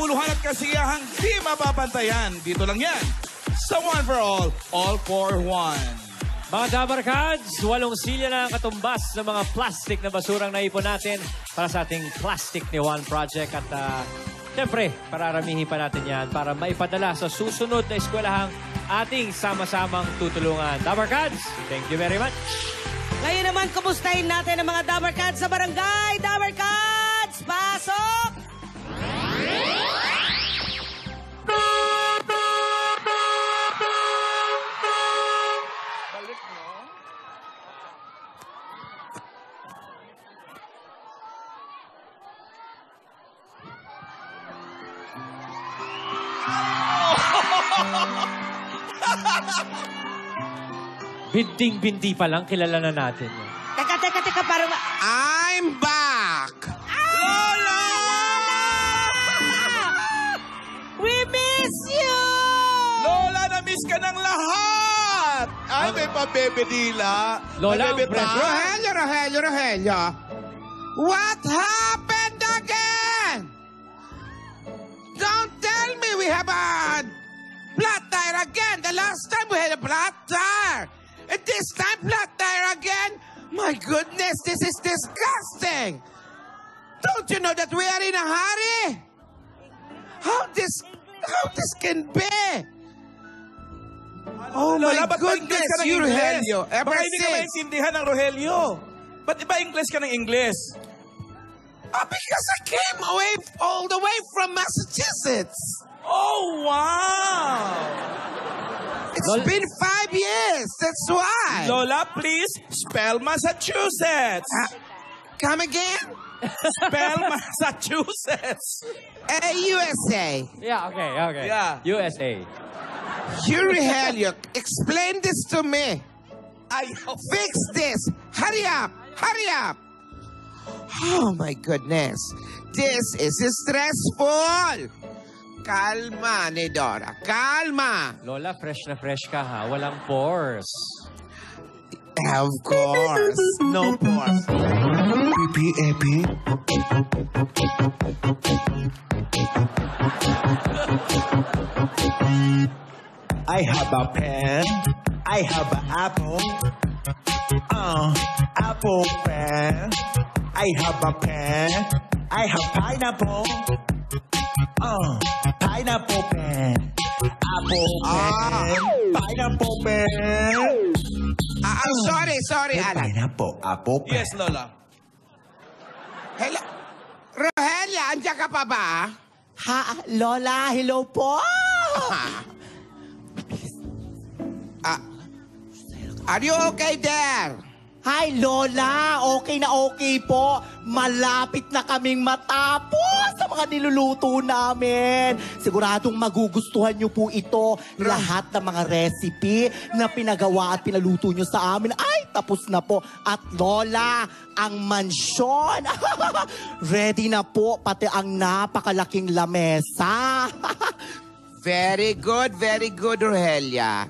kabuluhan at kasiyahang di mapapantayan. Dito lang yan sa One for All for One. Mga Dabarkads, 8 silya na ang katumbas ng mga plastic na basurang naipon natin para sa ating Plastic ni One Project. At siyempre, pararamihin pa natin yan para maipadala sa susunod na eskwelahang ating sama-samang tutulungan. Dabarkads, thank you very much. Ngayon naman, kumustahin natin ang mga Dabarkads sa barangay. Dabarkads, pasok! Binding-bindi pa lang, kilala na natin. Teka, parang... I'm back! Lola! We miss you! Lola, na-miss ka ng lahat! Ay, may pabebe-dila. Lola, ang Rogelio. What happened again? Don't tell me we have a flat tire again. The last time we had a flat tire. And this time, flat tire again? My goodness, this is disgusting. Don't you know that we are in a hurry? How this can be? Oh Lola, my ba't goodness, ka ng you Ingles? Rogelio. Ever Baka hindi ka since. maintindihan ng Rogelio. Ba't iba Ingles ka ng Ingles? Because I came all the way from Massachusetts. Oh, wow! It's been 5 years. That's why. Lola, please spell Massachusetts. Come again? Spell Massachusetts. USA. Yeah, okay. Yeah. USA. Rogelio, explain this to me. Ay, Fix this. Hurry up. Oh, my goodness. This is stressful. Kalma, Nidora. Kalma. Lola, fresh na fresh ka ha. Walang pores. Of course. No pores. Epi. I have a pen. I have an apple. Apple pen. I have a pen. I have pineapple. Pineapple pen. Apple pen. Pineapple pen. I'm sorry, Alan. Pineapple. Apple pen. yes, Lola. Hello? Rogelio, andiyan ka pa ba? Lola, hello po! Are you okay there? Hi, Lola! Okay na okay po. Malapit na kaming matapos sa mga niluluto namin. Siguradong magugustuhan niyo po ito. Lahat ng mga recipe na pinagawa at pinaluto niyo sa amin ay tapos na po. At Lola, ang mansyon, ready na po, pati ang napakalaking lamesa. Very good, Rogelia.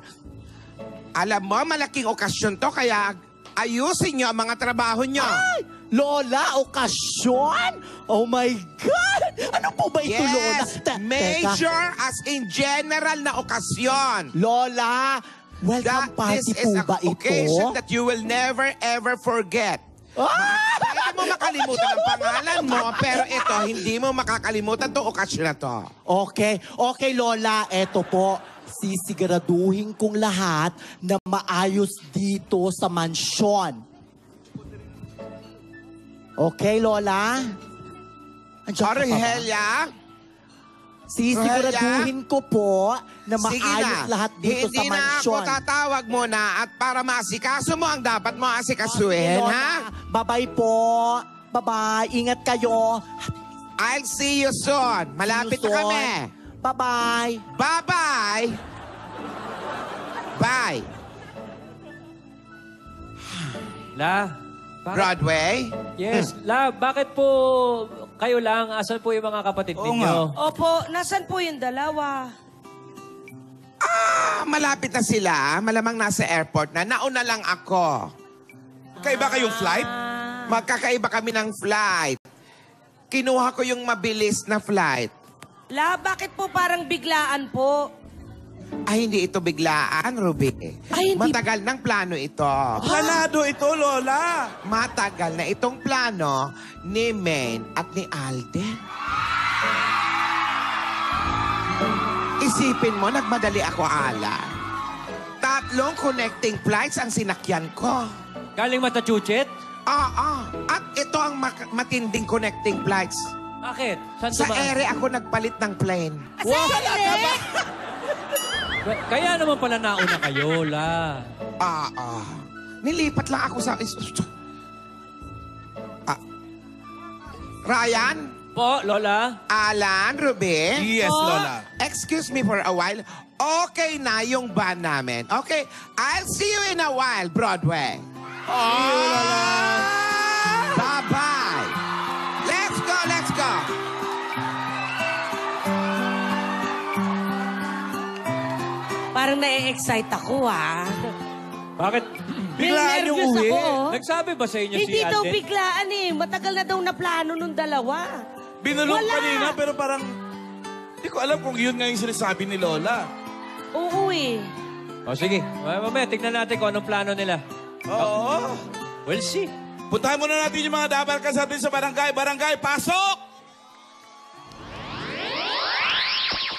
Alam mo, malaking okasyon to, kaya ayusin nyo ang mga trabaho nyo. Ay! Lola, okasyon? Oh my God! Ano po ba ito, Lola? Yes, major as in general na okasyon. Lola, welcome party po ba This is an occasion ito? that you will never ever forget. Pwede mo makalimutan ang pangalan mo, pero ito, hindi mo makakalimutan itong okasyon na to. Okay, Lola, eto po. Sisiguraduhin kong lahat na maayos dito sa mansyon. Okay, Lola? Andiyan ka pa ba? Rogelia? Sisiguraduhin ko po na Sige maayos na. lahat dito sa Hindi na ako mansyon. tatawag muna at para maasikaso mo ang dapat mo asikasuhin, Lola, ha? Bye-bye po. Bye-bye. Ingat kayo. I'll see you soon. Malapit na kami. Bye-bye. Bye-bye. Bye. La, bakit? Broadway? Yes. La, bakit po kayo lang? Asan po yung mga kapatid ninyo? Opo, nasan po yung dalawa? Malapit na sila. Malamang nasa airport na. Nauna lang ako. Kaiba kayong flight? Magkakaiba kami ng flight. Kinuha ko yung mabilis na flight. La, bakit po parang biglaan po? Ay, hindi ito biglaan, Ruby. Ay, hindi- Matagal ng plano ito. Planado ito, Lola. Matagal na itong plano ni Maine at ni Alden. Isipin mo, nagmadali ako, Alan. 3 connecting flights ang sinakyan ko. Galing Massachusetts? Oo. At ito ang matinding connecting flights. Bakit? Saan Sa dumaan? ere ako nagpalit ng plane. Wow! Kaya naman pala nauna kayo, La. Nilipat lang ako sa... Ryan? Po, Lola? Alan? Ruby? Yes, Lola. Excuse me for a while. Okay na yung van namin. Okay? I'll see you in a while, Broadway. See you, Lola. Bye-bye. Let's go, let's go. Parang na-excite ako, ha? Bakit? Biglaan yung Nervous uwi. ako, oh. Nagsabi ba sa inyo Hindi si daw Alden? biglaan eh. Matagal na daw na plano nung dalawa. Binulong Wala. kanina, pero parang... Hindi ko alam kung yun nga yung sinasabi ni Lola. Oo eh. O sige, mamaya tignan natin kung anong plano nila. Oo. We'll see. Puntahan muna natin yung mga dabarkas natin sa barangay. Barangay, pasok!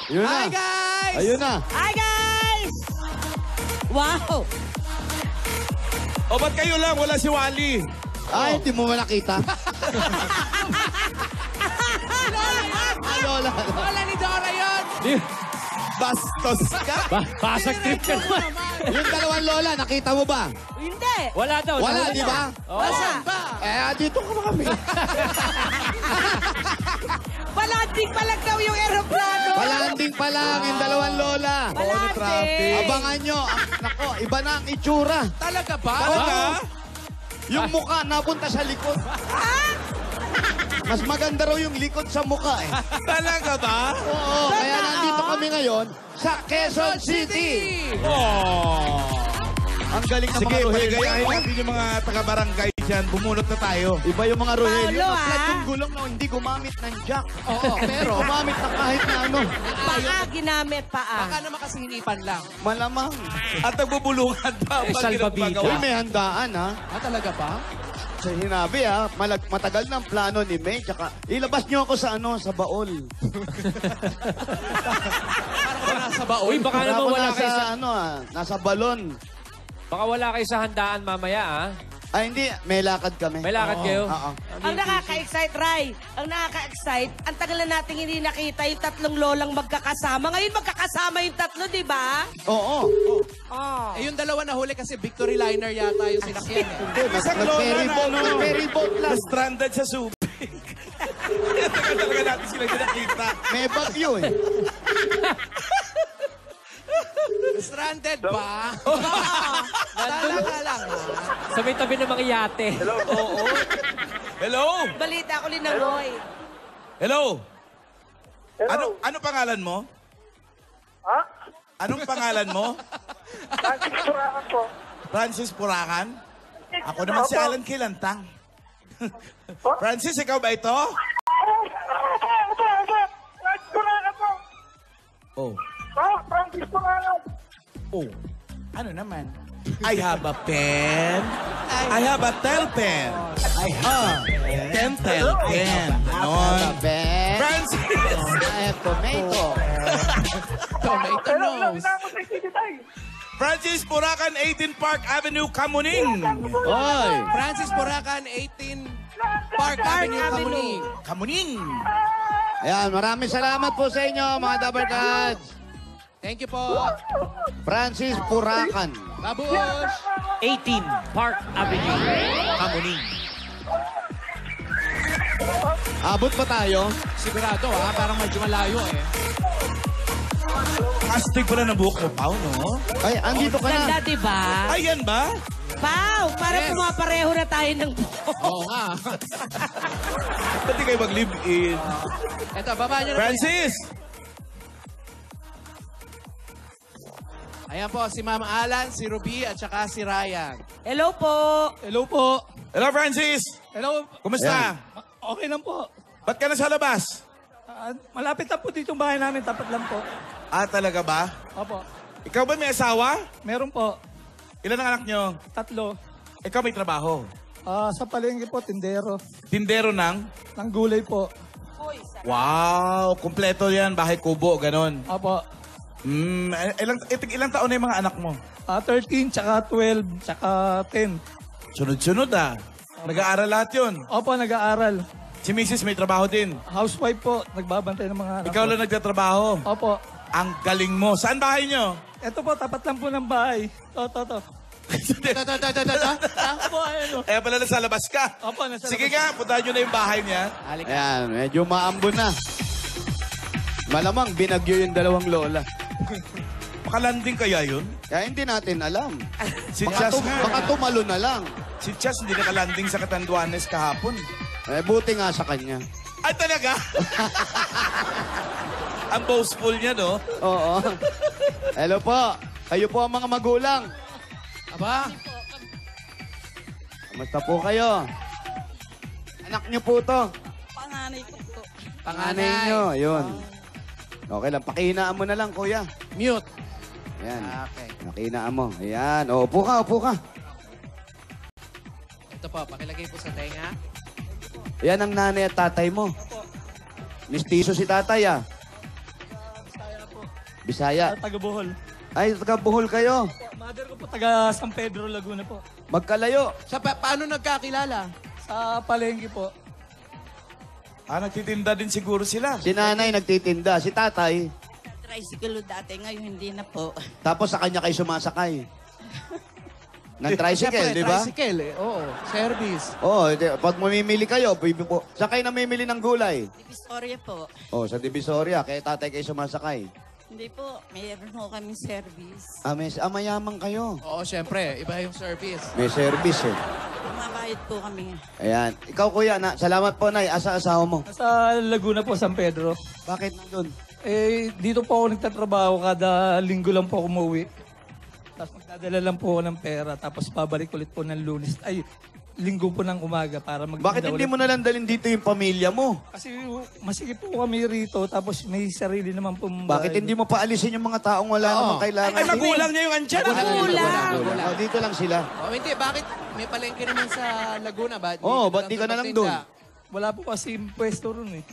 Yun na. Hi, guys! Ayun na. Hi, guys! Wow! O, ba't kayo lang? Wala si Wally. Ay, hindi mo nakita. Lola. Wala ni Dora yun. Bastos ka. Pasag trip ka naman. Yung dalawang Lola, nakita mo ba? Hindi! Wala daw. Wala, nahuli di na. ba? Wala! Dito ka na kami. Palanding pa lang daw yung aeroplano! Palanding pa lang yung dalawang Lola. Palanding! Abangan nyo. Nako, iba na ang itsura. Talaga ba? Talaga? Yung mukha napunta sa likod. Mas maganda raw yung likod sa mukha eh. Talaga ba? Oo, kaya nandito kami ngayon sa Quezon City. Oh. Ang galing ng Sige, mga Rogelio. paligayahin natin yung mga taga-barangay dyan. Bumunot na tayo. Iba yung mga Rogelio. Paolo, Na-flat ah. yung gulong na hindi gumamit ng jack. Oo, pero gumamit na kahit na ano. Paa, ginamit paa. naman kasi hinipan lang. Malamang. At nagbubulungan pa. Eh, pag salbabida. ginagawa. Uy, may handaan ha. Talaga ba? Sa hinabi ha, matagal ng plano ni May. Tsaka ilabas niyo ako sa ano, sa baol. Nasa baon. Uy, baka Para naman ako wala nasa, kayo sa... ano nasa balon. Baka wala kayo sa handaan mamaya, ah. Ay, hindi. May lakad kami. May lakad kayo? Oo. Ang nakaka-excite, Ray, ang nakaka-excite, ang tagal na natin hindi nakita yung 3 lolang magkakasama. Ngayon magkakasama yung 3, di ba? Oo. Oh. Eh, yung dalawa na huli kasi Victory Liner yata yung sinakyan eh. Hindi, Isang Lola nag-ferry na boat. ano. Nag-ferry boat lang. Na-stranded sa Subic. Kaya talaga natin sila hindi nakita. May bagyo eh. Stranded ba? Talaga lang. Sa may tabi ng mga yate. Oo. Hello? Balita ko linangoy. Hello? Ano pangalan mo? Ha? Anong pangalan mo? Francis Purakan po. Francis Purakan? Ako naman si Alan Kilantang. Francis, ikaw ba ito? Francis Purakan po. Oh. Francis Purakan. Oh. Ano naman? I have a pen. I have a tel pen. I have a tel pen. Ganon. Ben. Francis! I have tomato. Tomato Hello, nose. na mo sa Kititay. Francis Purakan, 18 Park Avenue, Kamuning. Oy. Francis Buracan, 18 Park Avenue, Kamuning. Kamuning. Ayan, maraming salamat po sa inyo, mga Dabarkads. Thank you po. Francis Purakan. Babush! 18 Park Avenue, Kamuning. Abot pa tayo? Sigurado ha, parang medyo malayo eh. Astig pala ng buhok mo, Pao, no? Ay, andito ka Ganda, na. di ba? Ayan ba? Pau, parang Yes. pumapareho na tayo ng buhok. Oo nga. Ba't di kayo mag-live-in? Eto, baba niyo na po yan. Francis! Ayan po, si Ma'am Alan, si Ruby, at saka si Ryan. Hello po. Hello po. Hello, Francis! Hello. Kumusta? Ayan. Okay lang po. Ba't ka na sa labas? Malapit na po dito yung bahay namin, tapat lang po. Ah, talaga ba? Opo. Ikaw ba may asawa? Meron po. Ilan ang anak nyo? 3. Ikaw may trabaho. Sa palengke po, tindero. Tindero ng? Ng gulay po. Wow, kumpleto yan. Bahay kubo, ganon. Opo. Ilang taon na yung mga anak mo? 13, tsaka 12, tsaka 10. Sunod-sunod ah. Nag-aaral lahat yun. Opo, nag-aaral. Si Mrs. may trabaho din. Housewife po, nagbabantay ng mga anak Ikaw ko. lang nagtatrabaho. Opo. Ang galing mo. Saan bahay nyo? Ito po, tapat lang po ng bahay. To. Opo, ayun o. Kaya pala nasa labas ka. Opo, nasa Sige labas. nga, puntahan nyo na yung bahay niya. Ayan, medyo maambon na. Malamang binagyo yung 2 lola. Makalanding kaya yun? Kaya hindi natin alam. Si Baka, Chas nga. baka tumalo na lang. Si Chas hindi nakalanding sa Catanduanes kahapon. Buti nga sa kanya. Ay, talaga? Ang boastful niya, no? Oo. Hello po. Kayo po ang mga magulang. Aba, Kamusta po kayo? Anak niyo po to. Panganay ko po. Panganay niyo. Yun. Okay lang. Pakihinaan mo na lang, kuya. mute. Ayan. Okay. Pakihinaan mo. Ayan. O, upo ka, upo ka. Ito po, pakilagay po sa tenga. Ayan ang nanay at tatay mo. Mistiso si tatay, ah. Bisaya. Taga Bohol. Ay, taga Bohol kayo. Mother ko po, taga San Pedro, Laguna po. Magkalayo. Paano nagkakilala? Sa palengke po. Ah, nagtitinda din siguro sila. Si nanay nagtitinda. Si tatay. Tricycle dati, ngayon hindi na po. Tapos sa kanya kayo sumasakay. Ng tricycle, Siyempre, di ba? Tricycle eh. Oo, service. Oo, pag mamimili kayo, po. Saan kayo namimili ng gulay? Divisoria po. Oh, sa Divisoria. Kaya tatay kayo sumasakay. Hindi po, mayroon po kaming service. Mayaman kayo. Oo, siyempre. Iba yung service. May service eh. Bumabayad po kami. Ayan. Ikaw kuya, salamat po nay. Asa asawa mo? Sa Laguna po, San Pedro. Bakit nandun? Dito po ako nagtatrabaho. Kada linggo lang po ako umuwi. Tapos magdadala lang po ako ng pera. Tapos babalik ulit po ng Lunes. Linggo po ng umaga para Bakit hindi mo nalang dalhin dito yung pamilya mo? Kasi masigit po kami rito. Tapos may sarili naman po. Bakit hindi mo paalisin yung mga taong wala namang kailangan? Ay, magulang niya yung andyan. Magulang! Oh, dito lang sila. Oh, hindi, bakit may palengke naman sa Laguna? Ba't Ba't di ka na lang doon? Wala po kasi pwesto ron eh.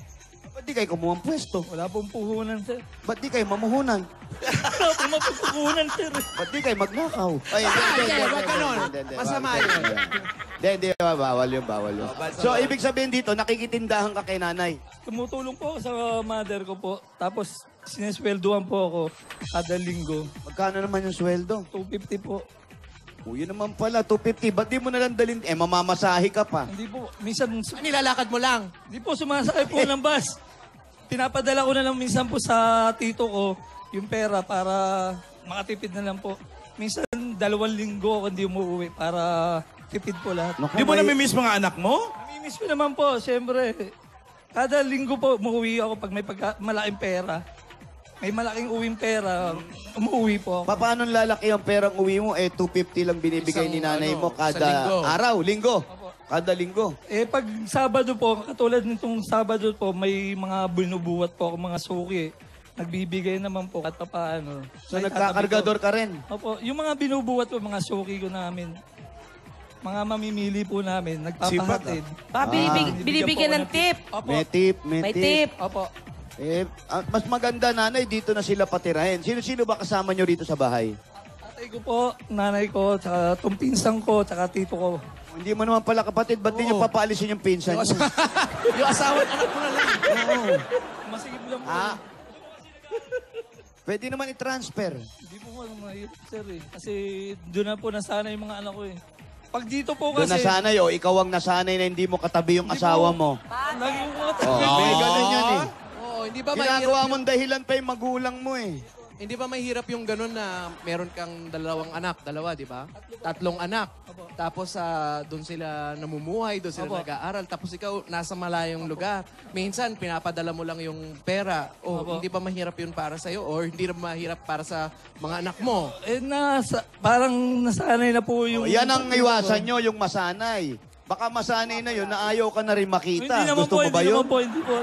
Ba't di kayo kumuha ng pwesto? Wala pong puhunan, sir. Ba't di kayo mamuhunan? Wala pong mapupuhunan, sir. Ba't di kayo magnakaw? Ay, hindi, wag ganon. Masama yun. Hindi, bawal yun. So, ibig sabihin dito, nakikitindahan ka kay nanay. Tumutulong po ako sa mother ko po. Tapos sinesweldoan po ako kada linggo. Magkano naman yung sweldo? 250 po. Yun naman pala, 250. Ba't di mo nalang dalhin? Mamamasahe ka pa. Hindi po. Minsan, Nilalakad mo lang. hindi po sumasakay po ng bus. Pinapadala ko na lang minsan po sa tito ko yung pera para makatipid na lang po. Minsan, 2 linggo ako hindi umuwi para tipid po lahat. Naku, Di mo namimiss mga anak mo? Namimiss ko naman po, siyempre. Kada linggo po, umuwi ako pag may malaking pera. May malaking uwing pera, umuwi po ako. Paano lalaki ang perang uwi mo? 250 lang binibigay ni nanay mo sa kada linggo. araw, linggo. Kada linggo. Pag Sabado po, katulad nitong Sabado po, may mga binubuhat po ako, mga suki. Nagbibigay naman po at paano. So, nagkakargador ka rin? Opo, yung mga binubuhat po, mga suki ko namin, mga mamimili po namin, nagpapahatid. Binibigyan ng tip. Opo. May tip, May tip. Opo. Mas maganda nanay, dito na sila patirahin. Sino-sino ba kasama nyo rito sa bahay? Tatay ko po, nanay ko, tsaka itong pinsan ko, tsaka tito ko. Hindi mo naman pala kapatid, ba't di nyo papaalisin yung pinsan nyo? Yung asawa at anak mo na lang. Masigit lang po. Pwede naman i-transfer. Hindi po mahirap, sir eh. Kasi doon na po nasanay yung mga anak ko eh. Pag dito po Doon kasi... nasanay, ikaw ang nasanay na hindi mo katabi yung asawa mo. Lagi yung mga May ganun yan eh. Oo, hindi ba Ginagawa mahirap mong dahilan pa yung magulang mo eh. Hindi ba mahirap yung ganun na meron kang 2 anak, 2, di ba? 3 anak. Tapos doon sila namumuhay, doon sila nag-aaral. Tapos ikaw nasa malayong lugar. Minsan pinapadala mo lang yung pera. Hindi ba mahirap yun para sa'yo? Or hindi na mahirap para sa mga anak mo? Parang nasanay na po yung... Yan ang iwasan nyo, yung masanay. Baka masanay na yun na ayaw ka na rin makita. Hindi naman Gusto po, mo ba hindi yun? naman po, hindi po.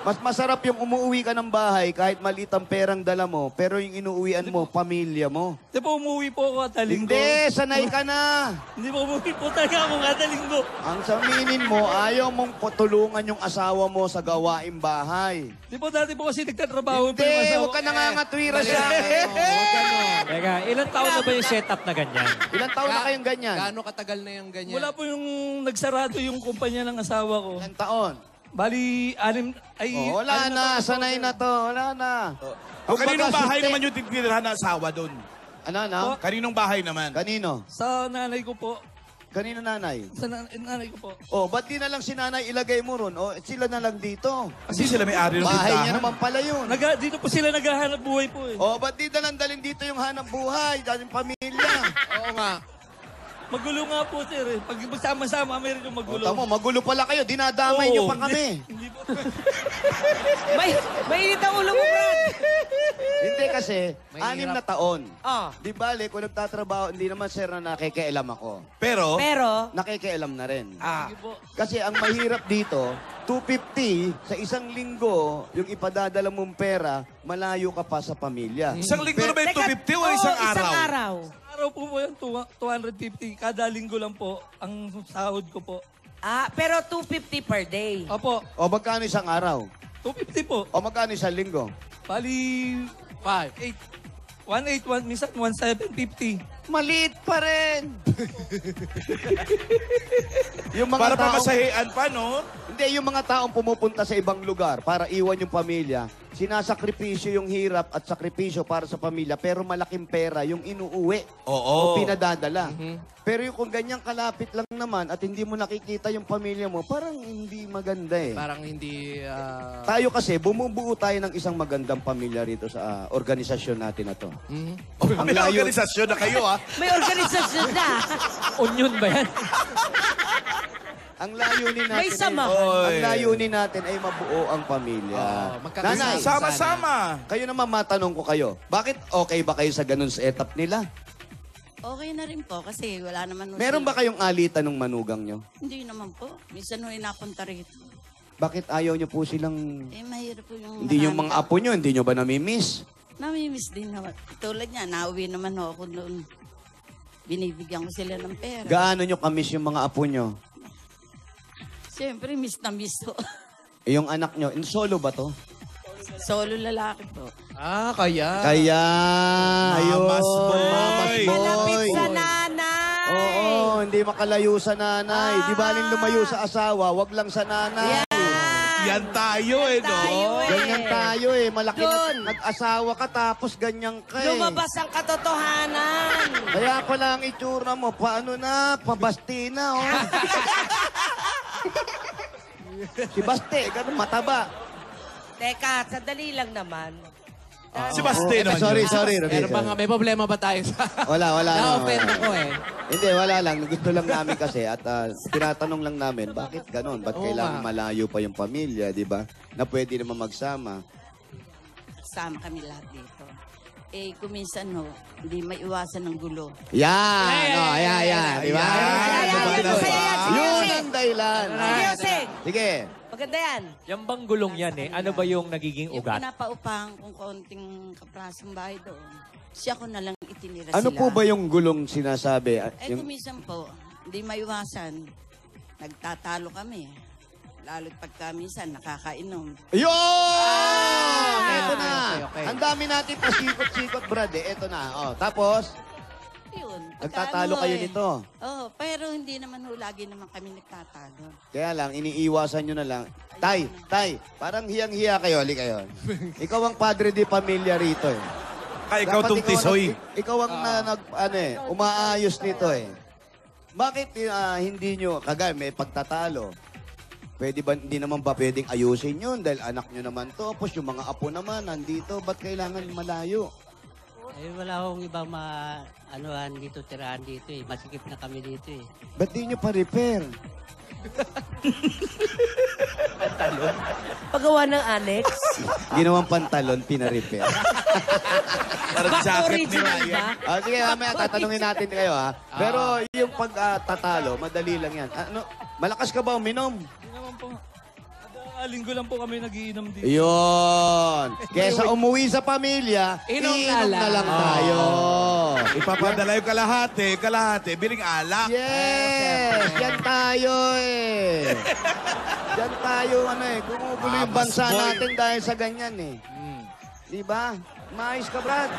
Mas masarap yung umuwi ka ng bahay kahit maliit ang perang dala mo, pero yung inuuwian mo, pamilya mo. Di po umuwi po ako kada linggo. Hindi, sanay ka na. Hindi po umuwi po talaga ako kada linggo. Ang saminin mo, ayaw mong patulungan yung asawa mo sa gawaing bahay. Di po dati po kasi nagtatrabaho. Hindi, huwag ka nangangatwira sa akin. Teka, ilang taon na ba yung setup na ganyan? Ilang taon na kayong ganyan? Gaano katagal na yung ganyan? Wala po yung nagsarado yung kumpanya ng asawa ko. Ilang taon? Bali, Wala na, sanay na to. Wala na. O kaninong Kumbaga, bahay siste- naman yung tinitirahan ng asawa doon? Ano? Kaninong bahay naman? Kanino? Sa nanay ko po. Kanino nanay? Sa nanay ko po. Oh, ba't di na lang si nanay ilagay mo ron? Oh, sila na lang dito. Kasi sila may ari ng Bahay tindahan. niya naman pala yun. Dito po sila naghahanap buhay po eh. Oh, ba't di na lang dalhin dito yung hanap buhay? Dahil yung pamilya. Oo nga. Magulo nga po sir eh. Pag magsama-sama meron yung Oh, magulo. tamo, magulo pala kayo. Dinadamay niyo pa kami. Hindi po. Mainit ang ulo mo, Brad. Hindi kasi, Mahirap. 6 na taon. Oh. Di bale, kung nagtatrabaho, hindi naman sir na nakikialam ako. Pero, Pero, Nakikialam na rin. Sige po. Kasi ang mahirap dito, 250 sa isang linggo, yung ipadadala mong pera, malayo ka pa sa pamilya. isang linggo na ba yung teka, 250 o isang araw? Isang araw. Araw po po yan, 250. Kada linggo lang po ang sahod ko po. Pero 250 per day. Opo, O magkano isang araw? 250 po. O magkano isang linggo? Bali, 181, minsan 1750. Maliit pa rin. Yung mga Para taong, pamasahean pa, no? hindi, yung mga taong pumupunta sa ibang lugar para iwan yung pamilya, sinasakripisyo yung hirap at sakripisyo para sa pamilya, pero malaking pera yung inuuwi o Oo. pinadadala. Pero yung kung ganyang kalapit lang naman at hindi mo nakikita yung pamilya mo, parang hindi maganda eh. Parang hindi... Tayo kasi, bumubuo tayo ng isang magandang pamilya rito sa organisasyon natin na to. May layo- organisasyon na kayo, ah. May organisasyon na. Onion ba yan? Ang layunin natin May samahan. ang layunin natin ay mabuo ang pamilya. magkakasama. Nanay, Sama-sama. kayo naman matanong ko kayo, bakit okay ba kayo sa ganun setup nila? Okay na rin po kasi wala naman... Meron ba kayong alitan ng manugang nyo? Hindi naman po. Minsan nung napunta rito. Bakit ayaw nyo po silang... Mahirap po yung... Hindi yung mga apo nyo, hindi nyo ba namimiss? Namimiss din naman. Tulad niya, nauwi naman ako doon. Binibigyan ko sila ng pera. Gaano nyo kamiss yung mga apo nyo? Siyempre, miss na miss po. Yung anak nyo, solo ba to? Solo lalaki po. Kaya. Kaya, ayun. Mamas boy. Mamas Malapit boy. sa nanay. Oo, hindi makalayo sa nanay. Di baling lumayo sa asawa, wag lang sa nanay. Yan tayo, eh, no? Tayo eh. Ganyan tayo eh. Malaki Doon. na nag-asawa ka tapos ganyan ka eh. Lumabas ang katotohanan. Kaya pala ang itsura mo, paano na? Pabasti na, oh. Si Baste, ganun, mataba. Teka, sandali lang naman. Si Baste naman Sorry, yun. sorry, Robbie. Meron ba nga, may problema ba tayo sa... Wala. Na-offend ako eh. Hindi, wala lang. Gusto lang namin kasi at tinatanong lang namin, bakit ganun? Ba't Oo kailangan nga. malayo pa yung pamilya, di ba? Na pwede naman magsama. Sama kami lahat dito. Kuminsan hindi maiwasan ng gulo. Yan! Yan. Di ba? Yun ang dahilan. Sige, Oseng. Sige. Maganda yan. Yung bang gulong yan eh, ano ba yung nagiging Yung ugat? pinapaupahan kong konting kaprasong bahay doon, siya ko na lang itinira Ano sila. po ba yung gulong sinasabi? Kuminsan po, hindi maiwasan. Nagtatalo kami. Lalo't pagka minsan nakakainom. Yun! Ito na. okay. Ang dami natin pasikot-sikot, Brad. Ito na. Oh, tapos, Yun. nagtatalo kayo nito. Oo, pero hindi naman lagi naman kami nagtatalo. Kaya lang, iniiwasan nyo na lang. Tay, parang hiyang-hiya kayo. Hali kayo. Ikaw ang padre di pamilya rito eh. Kaya ikaw Dapat tong tisoy. Ikaw ang umaayos nito eh. Bakit hindi nyo, kagaya may pagtatalo, hindi naman ba pwedeng ayusin yun? Dahil anak nyo naman to, tapos yung mga apo naman nandito, ba't kailangan malayo? Wala akong ibang anuhan dito, tirahan dito eh. Masikip na kami dito eh. Ba't di nyo pa-repair? Pantalon? Pagawa ng annex? Ginawang pantalon, pina-repair. Parang jacket ni original Ryan. ba? Sige, mamaya tatanungin natin kayo ha. Pero yung pagtatalo, madali lang yan. Malakas ka ba uminom? Hindi naman po. Linggo lang po kami nagiinom dito. Yun. Kesa umuwi sa pamilya, Inom iinom na lang tayo. Ipapadala yung kalahati, biling alak. Yes! Yan tayo eh. Yan tayo, gumugulo yung bansa boy. natin dahil sa ganyan eh. Di ba? Maayos ka, Brad.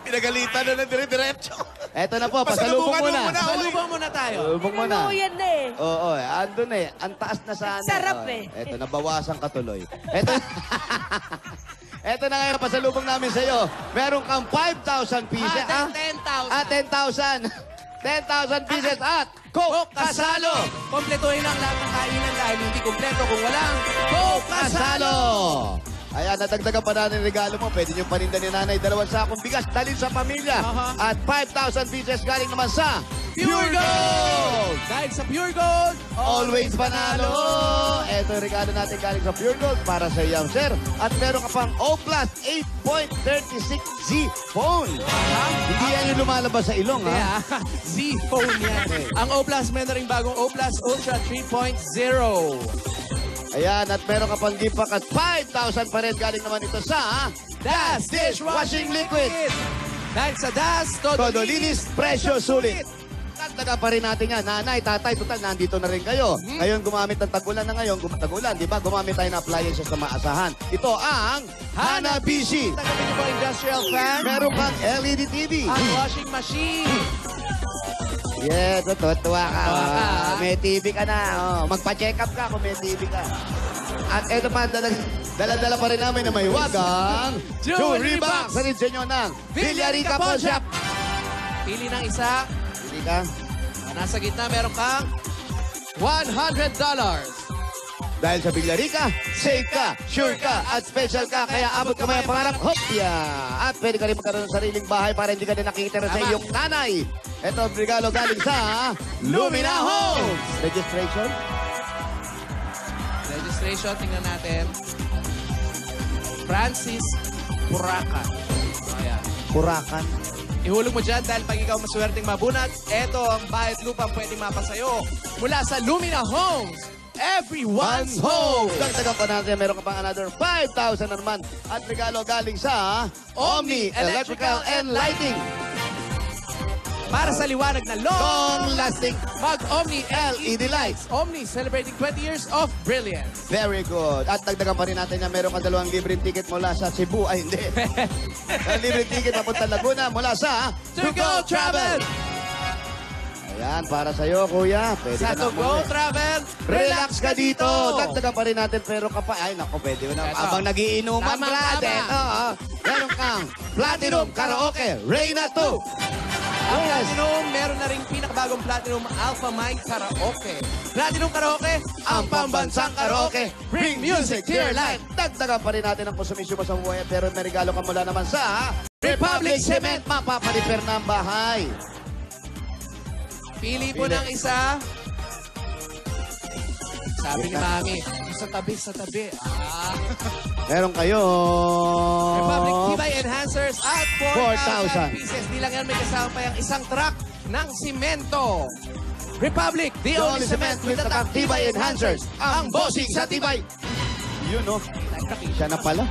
Pinagalitan na ng dire-diretso. Eto na po, pasalubong muna. Salubong muna tayo. Pasalubong muna. Yan na eh. Oo, andun eh. Ang taas na sana. Sarap eh. Eto, nabawasan ka tuloy. Eto, eto na ngayon, pasalubong namin sa'yo. Meron kang 5,000 pieces. 10,000. 10,000 pieces at Coke Kasalo. Kompletuhin lang lahat ng kainan dahil hindi kompleto kung walang Coke Kasalo. Ayan, nadagdagan pa natin yung regalo mo. Pwede nyo paninda ni nanay 2 sakong bigas. Dalhin sa pamilya. At 5,000 pieces galing naman sa Pure Gold. Dahil sa Pure Gold, Always panalo! Ito yung regalo natin galing sa Pure Gold para sa iyo, sir. At meron ka pang O Plus 8.36Z phone. Hindi yan yung lumalabas sa ilong, ha? Z phone yan. Ang O Plus, meron na rin bagong O Plus Ultra 3.0. Ayan, at meron ka pang gift pack at 5,000 pa rin galing naman ito sa Das Dishwashing Liquid. Dahil sa Das, Todo linis, presyo sulit. Dagdagan pa rin natin yan. Nanay, tatay, total, nandito na rin kayo. Ngayon, gumamit ng tagulan na ngayon. Tagulan, di ba? Gumamit tayo ng appliances na maasahan. Ito ang Hanabishi. Tagapin niyo po industrial fan. Meron kang LED TV. Ang washing machine. Yes, tuwa ka. May TV ka na. Magpa-check up ka kung may TV ka. At eto pa, dala-dala pa rin namin na may wagang jewelry box. Sa rin sa inyo ng Villarica Pawn Shop. Pili ng isa. Pili ka. Nasa gitna, meron kang $100. Dahil sa Villarica, safe ka, sure ka, at special ka. Kaya abot ka maya pangarap, hopya! At pwede ka rin magkaroon ng sariling bahay para hindi ka na nakikita sa iyong nanay. Ito ang regalo galing sa Lumina Homes. Registration? Registration, tingnan natin. Francis Puracan. Ayan. Puracan. Ihulog mo dyan dahil pag ikaw maswerteng mabunat, eto ang bayad lupa pwedeng mapasayo mula sa Lumina Homes. Everyone's home! Dagdagan pa natin, meron ka pang another 5,000 na naman. At regalo galing sa Omni Electrical and Lighting. Para sa liwanag na Long-lasting mag-Omni LED lights. Omni, celebrating 20 years of brilliance. Very good. At dagdagan pa rin natin na meron ka 2 libreng ticket mula sa Cebu. Ay, hindi. Libreng ticket papunta Laguna mula sa To Go Travel! Ayan, para sa'yo, kuya. Pwede Sa ka na To Go umuwi. Travel, Relax ka dito. Dagdagan pa rin natin, pero ka pa. Ay, naku, pwede mo na. Eto. Abang nagiinuman, Tama, Brad. tama. Ito, meron kang Platinum Karaoke Reina 2. Ang Platinum, meron na rin pinakabagong Platinum Alpha Mic Karaoke. Platinum Karaoke, Ang pambansang karaoke. Bring music to your life. Dagdagan pa rin natin ang konsumisyon mo sa buhay. Pero may regalo ka mula naman sa Republic Cement. Mapapaliper na ang bahay. Pili po ng isa. Sabi ni Mami, sa tabi. Meron kayo. Republic Tibay Enhancers at 4,000 4,000 pieces. Di lang yan, may kasama pa yung isang truck ng simento. Republic, the only cement with the top Tibay Enhancers. Ang bossing sa tibay. Yun, no? Siya na pala.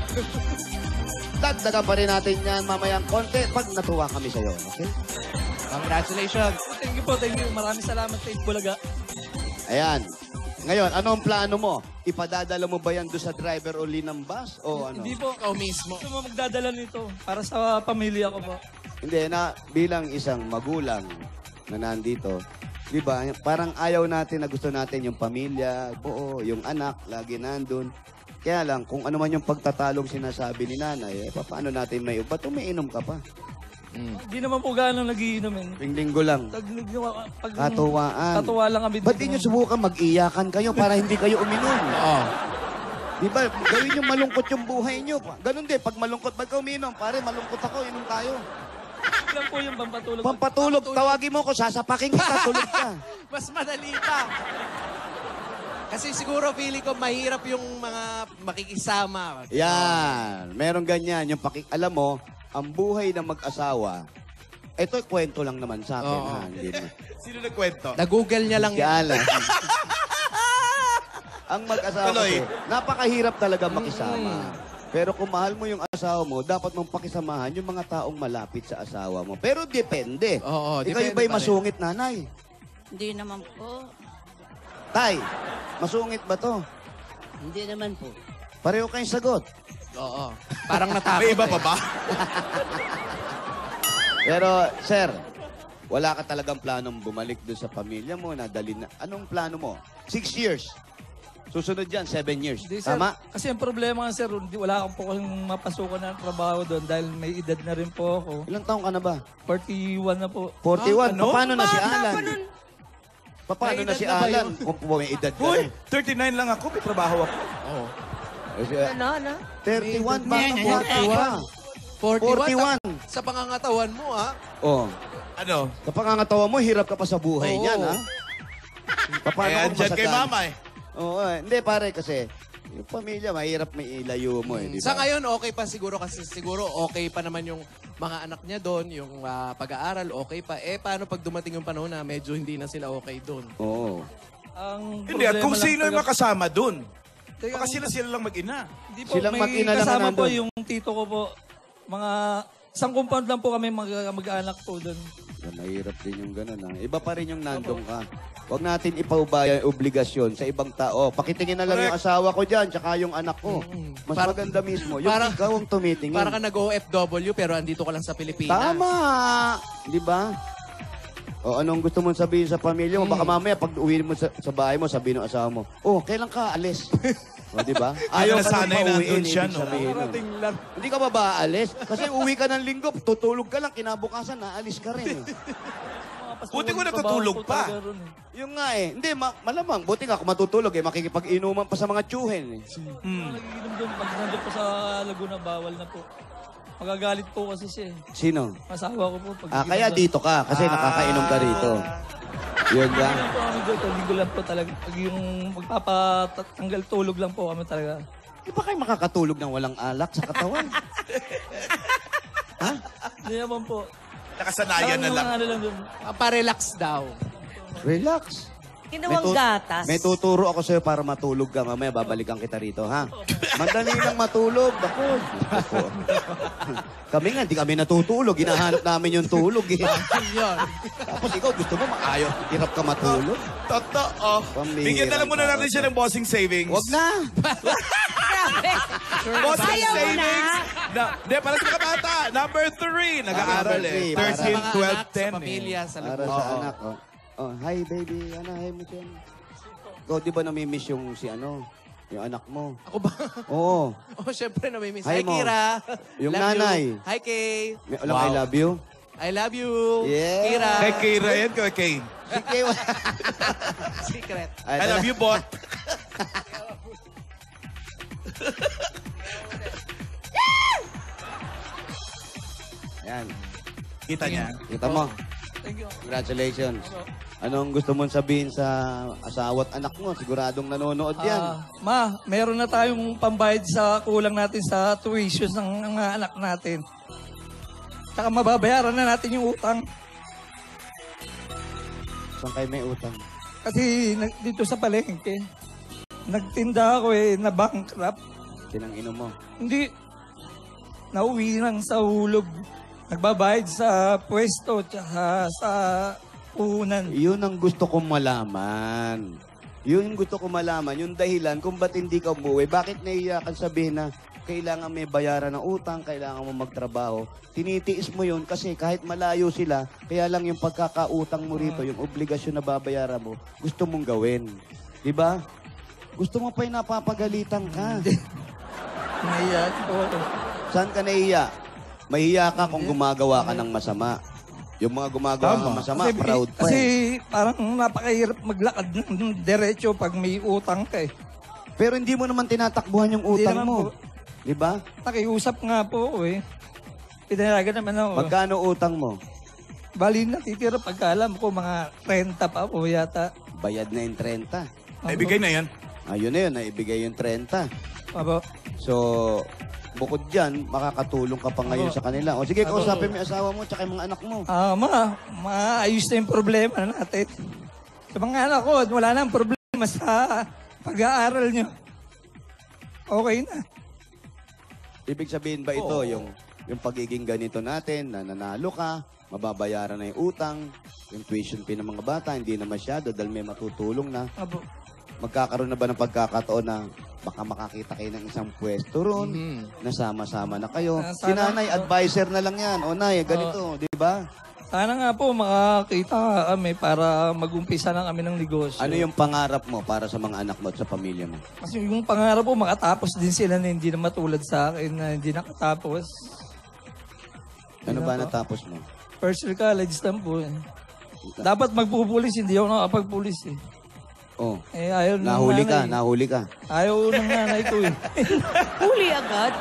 Dagdagan pa rin natin yan mamayang konti pag natuwa kami sa'yo. Okay? Congratulations. Thank you po, thank you. Maraming salamat sa Bulaga. Ayan. Ngayon, anong plano mo? Ipadadala mo ba yan doon sa driver o ng bus? O ano? Hindi po. Ikaw mismo. Gusto mo magdadala nito para sa pamilya ko po. Hindi, na bilang isang magulang na nandito, di ba, parang ayaw natin na gusto natin yung pamilya, buo, yung anak, lagi nandun. Kaya lang, kung ano man yung pagtatalong sinasabi ni nanay, paano natin may ba't umiinom ka pa? Hindi naman po gano'ng nagiinom. Tuwing linggo lang. Pag Katuwaan. Katuwa lang kami. Ba't di nyo subukan mag-iyakan kayo para hindi kayo uminom? Oo. Di ba, gawin nyo malungkot yung buhay nyo. Ganun din, pag malungkot, ba't ka uminom? Pare, malungkot ako, inom tayo. Lang po yung pampatulog. Pampatulog, tawagin mo ko, sasapaking kita, tulog ka. Mas madali pa. Kasi siguro feeling ko mahirap yung mga makikisama. Yan, meron ganyan. Yung alam mo, ang buhay ng mag-asawa, ito kwento lang naman sa akin. Ha? Hindi na. Sino nagkwento? Na-google niya lang Si Alan. Ang mag-asawa Tuloy. kasi, napakahirap talaga makisama. Pero kung mahal mo yung asawa mo, dapat mong pakisamahan yung mga taong malapit sa asawa mo. Pero depende. Oo, Ikaw depende ba'y pa rin. masungit, nanay? Hindi naman po. Tay, masungit ba to? Hindi naman po. Pareho kayong sagot. Oo. Parang natakot. May iba pa ba? Pero, sir, wala ka talagang planong bumalik doon sa pamilya mo na dalhin na. Anong plano mo? 6 years. Susunod yan, 7 years. Hindi, sir. Tama? Kasi ang problema nga, sir, wala akong po kasing mapasukan ng trabaho doon dahil may edad na rin po ako. Ilang taong ka na ba? 41 na po. 41. ano? Paano na si Bata Alan? pa nun. Paano May na edad si na ba Alan? yun? Kung may edad ka Uy, na. 39 lang ako. May trabaho ako. Oo. Ano? 31, May edad bata na. pa. 41. Sa pangangatawan mo, ha? Oh. Ano? Sa pangangatawa mo, hirap ka pa sa buhay Oo. niyan, ha? Paano Kaya kung andyan kay masagan? mama eh. Oo, hindi pare kasi yung pamilya mahirap may ilayo mo eh, di ba? Sa ngayon, okay pa siguro kasi siguro okay pa naman yung mga anak niya doon, yung pag-aaral, okay pa. Eh, paano pag dumating yung panahon na medyo hindi na sila okay doon? Oo. Ang Hindi, at kung problema lang sino yung talaga- makasama dun. Teka, Baka sila lang mag-ina. Hindi po, Silang may mag-ina lang na kasama po nandun. yung tito ko po. Mga isang compound lang po kami mag-anak po doon. Mahirap din yung gano'n, ha? Iba pa rin yung nandun ka. Huwag natin ipaubaya yung obligasyon sa ibang tao. Pakitingin na lang yung asawa ko dyan, tsaka yung anak ko. Mas maganda mismo. Yung ikaw ang tumitingin. Para ka nag-OFW pero andito ka lang sa Pilipinas. Tama! Di ba? O anong gusto mong sabihin sa pamilya mo? Baka mamaya pag uwi mo sa bahay mo, sabihin ng asawa mo, oh, kailan ka alis? O, di ba? Ayaw ka nang nasanay pauwiin, nandun siya, ibig no? sabihin nun. Hindi ka ba aalis? Kasi uwi ka ng linggo, tutulog ka lang, kinabukasan, naalis ka rin. Buti ko natutulog pa. Yung nga eh. Hindi, malamang. Buti nga kung matutulog eh, makikipag-inuman pa sa mga tsuhen eh. Nagiinom doon. Pag nandun po sa Laguna, bawal na po. Magagalit po kasi siya eh. Sino? Asawa ko po. Pag Kaya dito ka, kasi nakakainom ka rito. Yun ba? Hindi po kami doon. Linggo lang po talaga. Pag yung magpapatanggal tulog lang po kami talaga. Di ba kayo makakatulog ng walang alak sa katawan? Hindi naman po. Nakasanayan na lang. Ano lang doon. Pa-relax daw. Relax. Ginawang gatas. May tuturo ako sa'yo para matulog ka. Mamaya babalikan kita rito, ha? Madali lang matulog. Ako. Kami nga, di kami natutulog. Hinahanap namin yung tulog, eh. Yun. Tapos ikaw, gusto mo maayo. Hirap ka matulog. Totoo. Pambihirang Bigyan na lang muna tao natin to. siya ng bossing savings. Huwag na. Grabe. Bossing Ayaw mo na. savings. Hindi, para sa mga bata. Number 3. Nag-aaral number eh. three. Para sa 13, mga 12, anak, sa 10 eh. pamilya, sa Para lugar. sa anak, oh. Oh, hi, baby. Ano, hi mo dyan. Ikaw, di ba namimiss yung si ano? Yung anak mo. Ako ba? Oo. Oh, syempre namimiss. Hi, Hi, mo. Kira. Yung Love nanay. You. Hi, Kay. May alam, I love you. I love you. Yeah. Kira. Kay Kira yan, kay Kay. Sige, Secret. I love you, bot. Yan. Kita niya. Kita mo. Thank you. Congratulations. Anong gusto mong sabihin sa asawa at anak mo? Siguradong nanonood yan. Ma, meron na tayong pambayad sa kulang natin sa tuition ng mga anak natin. Saka mababayaran na natin yung utang. Saan kayo may utang? Kasi dito sa palengke, nagtinda ako na bankrupt. Sinang ino mo? Hindi. Nauwi lang sa hulog. Nagbabayad sa pwesto tsaka sa puhunan. Yun ang gusto kong malaman. Yun ang gusto kong malaman. Yung dahilan kung ba't hindi ka umuwi. Bakit naiya kang sabihin na kailangan may bayaran ng utang, kailangan mo magtrabaho. Tinitiis mo yun kasi kahit malayo sila, kaya lang yung pagkakautang mo rito, yung obligasyon na babayaran mo, gusto mong gawin. Diba? Gusto mo pa yung napapagalitan ka. Naiya po ako. Saan ka naiya? Mahiya ka kung gumagawa ka ng masama. Yung mga gumagawa ng masama, proud pa Kasi eh. parang napakahirap maglakad ng diretso pag may utang ka eh. Pero hindi mo naman tinatakbuhan yung Hindi utang naman mo. po. Di ba? Nakiusap nga po ako eh. Pinayagan naman ako. Magkano utang mo? Bali natitira pagka alam ko mga 30 pa po yata. Bayad na yung 30. Naibigay na yan. Ayun na yun, naibigay yung 30. Abo. So, bukod dyan, makakatulong ka pa ngayon sa kanila. O sige, kausapin mo yung asawa mo tsaka yung mga anak mo. Maayos na yung problema natin. Sa mga anak ko, wala nang problema sa pag-aaral nyo, okay na. Ibig sabihin ba ito, yung pagiging ganito natin, na nanalo ka, mababayaran na yung utang, yung tuition fee ng mga bata, hindi na masyado dahil may matutulong na. Abo. Magkakaroon na ba ng pagkakataon na baka makakita kayo ng isang pwesto ron, na sama-sama na kayo? Si nanay, advisor na lang yan. O nay, ganito, di ba? Sana nga po makakita kami para mag-umpisa na kami ng negosyo. Ano yung pangarap mo para sa mga anak mo at sa pamilya mo? Kasi yung pangarap po, makatapos din sila na hindi na matulad sa akin na hindi nakatapos. Ano ba natapos mo? First year college lang po. Dapat magpupulis, hindi ako nakapagpulis eh. Oh. Eh, ayaw ng Nahuli ka. Ayaw ng nanay ko eh. Huli agad?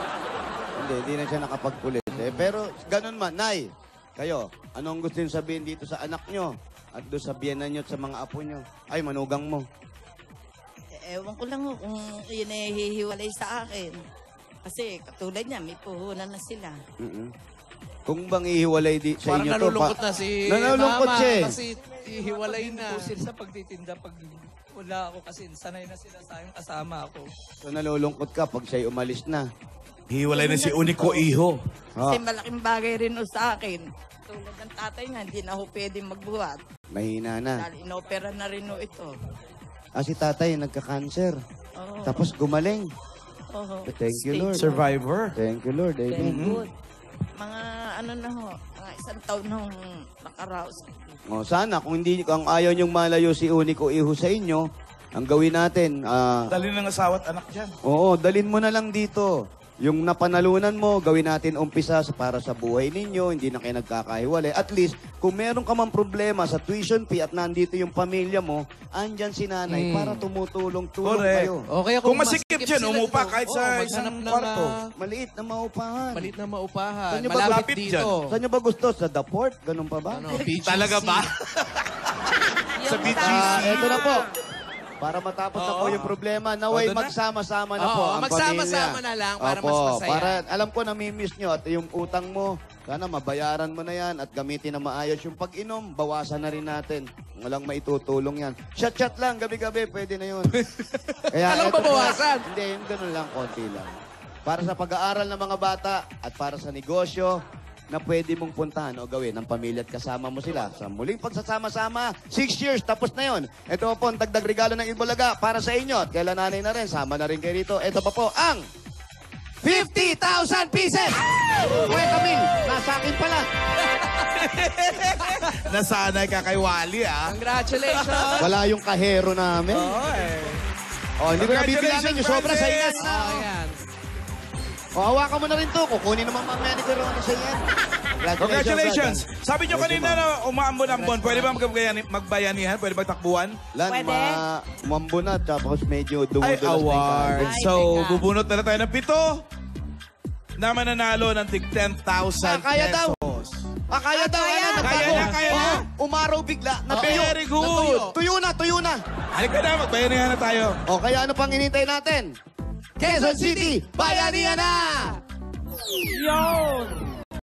Hindi na siya nakapagpulis. Pero ganun man, Nay, kayo, anong gusto nyo sabihin dito sa anak nyo? At doon sa biyenan nyo at sa mga apo nyo? Ay, manugang mo. Ewan ko lang kung yun ay hihiwalay sa akin. Kasi katulad niya, may puhunan na sila. Kung bang ihiwalay sa Parang inyo to... nalulungkot na si nalulungkot Mama siya eh. kasi ihiwalay na. Po sila sa pagtitinda pag wala ako kasi sanay na sila sa akin kasama ako. So nalulungkot ka pag siya'y umalis na. Hiwalay na si Unico Iho. Kasi malaking bagay rin o sa akin. Tulad ng tatay niya, hindi na ho pwedeng magbuhat. Mahina na. Dahil inopera na rin ho ito. Si tatay nagka-cancer. Oo. Tapos gumaling. Oo. Thank you, Lord. Survivor. Thank you, Lord. Amen. Good. Mga ano na ho, mga isang taon na hong nakaraos. Sana kung ayaw niyong malayo si Unico Iho sa inyo, ang gawin natin, Dali ng asawa at anak dyan. oo, dalin mo na lang dito. Yung napanalunan mo, gawin natin umpisa para sa buhay ninyo, hindi na kayo nagkakahiwalay. At least, kung meron ka mang problema sa tuition fee at nandito yung pamilya mo, andyan si nanay para tumutulong Correct. kayo. Okay, Kung masikip dyan, sila umupa dito, kahit sa isang maghanap ng, kwarto. Maliit na maupahan. Maliit na maupahan. Saan nyo ba Malapit lapit dito. dyan? Saan nyo ba gusto? Sa The Port? Ganun pa ba? Ano, BGC. Talaga ba? Sa BGC. Eto na po. Para matapos na po yung problema, naway Doon na. magsama-sama na po ang magsama-sama pamilya. na lang para Opo, mas masaya. Para alam ko nami-miss nyo at yung utang mo, sana mabayaran mo na yan at gamitin na maayos. Yung pag-inom, bawasan na rin natin. Walang maitutulong yan. Chat-chat lang, gabi-gabi, pwede na yun. Kaya, Alam eto babawasan? na. Hindi, yung ganun lang, konti lang. Para sa pag-aaral ng mga bata at para sa negosyo, na pwede mong puntahan o gawin ng pamilya at kasama mo sila. Sa muling pagsasama-sama, 6 years, tapos na yon. Ito po ang dagdag regalo ng Ibulaga para sa inyo. At kailan nanay na rin, sama na rin kayo rito. Ito pa po ang 50,000 pieces! Uy, Camille, nasa akin pala. Nasanay ka kay Wally, ah. Congratulations! Wala yung kahero namin. Hindi ko na bibilangin yung sobra sa inyo. Ayan. Hawakan mo na rin to. Kukunin naman mga manager ano sa inyo. Congratulations! Sabi nyo kanina na umaambon-ambon, pwede ba magbayanihan? Pwede ba takbuhan? Pwede. Mambo na, tapos medyo Ay, dumudulas na yung award. card. Ay, So, teka. bubunot na tayo ng 7 na mananalo ng tig 10,000 kaya daw. pesos. Kaya daw. Kaya. Ayan, nagbago. Kaya na, kaya na. Umaraw bigla. Okay, very good. Tuyo na. Halika na, magbayanihan na tayo. Kaya ano pang hinintay natin? Quezon City, bayanihan na! Yun!